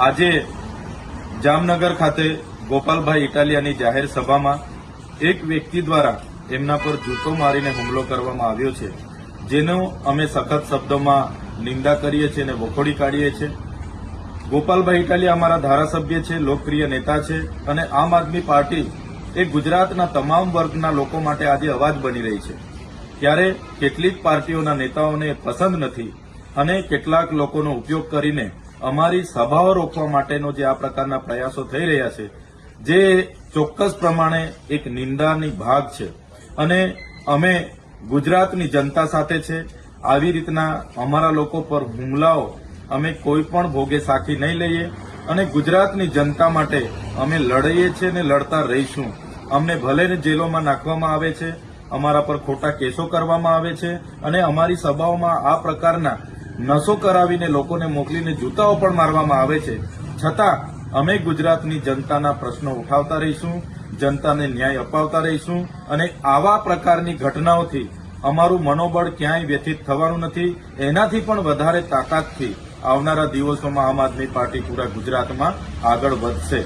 આજે જામનગર ખાતે ગોપાલભાઈ ઇટાલિયાની જાહેર સભામાં એક વ્યક્તિ દ્વારા એમના પર જૂતો મારીને હુમલો કરવામાં આવ્યો છે, જેનો અમે સખત શબ્દોમાં નિંદા કરીએ છીએ અને વખોડી કાઢીએ છીએ। ગોપાલભાઈ ઇટાલિયા અમારા ધારાસભ્ય છે, લોકપ્રિય નેતા છે અને આમ આદમી પાર્ટી એ ગુજરાતના તમામ વર્ગના લોકો માટે આજે અવાજ બની રહી છે। ત્યારે કેટલીક પાર્ટીઓના નેતાઓને પસંદ નથી અને કેટલાક લોકોનો ઉપયોગ કરીને અમારી સભાઓ રોકવા માટેનો જે આ પ્રકારના પ્રયાસો થઈ રહ્યા છે, જે ચોક્કસ પ્રમાણે એક નિંદાની ભાગ છે અને અમે ગુજરાતની જનતા સાથે છે। આવી રીતના અમારા લોકો પર હુમલાઓ અમે કોઈ પણ ભોગે સાખી નહીં લઈએ અને ગુજરાતની જનતા માટે અમે લડીએ છીએ અને લડતા રહીશું। અમને ભલે જેલોમાં નાખવામાં આવે છે, અમારા પર ખોટા કેસો કરવામાં આવે છે અને અમારી સભાઓમાં આ પ્રકારના નશો કરાવીને લોકોને મોકલીને જૂતાઓ પણ મારવામાં આવે છે, છતાં અમે ગુજરાતની જનતાના પ્રશ્નો ઉઠાવતા રહીશું, જનતાને ન્યાય અપાવતા રહીશું અને આવા પ્રકારની ઘટનાઓથી અમારું મનોબળ ક્યાંય વ્યથિત થવાનું નથી। એનાથી પણ વધારે તાકાતથી આવનારા દિવસોમાં આમ આદમી પાર્ટી પૂરા ગુજરાતમાં આગળ વધશે।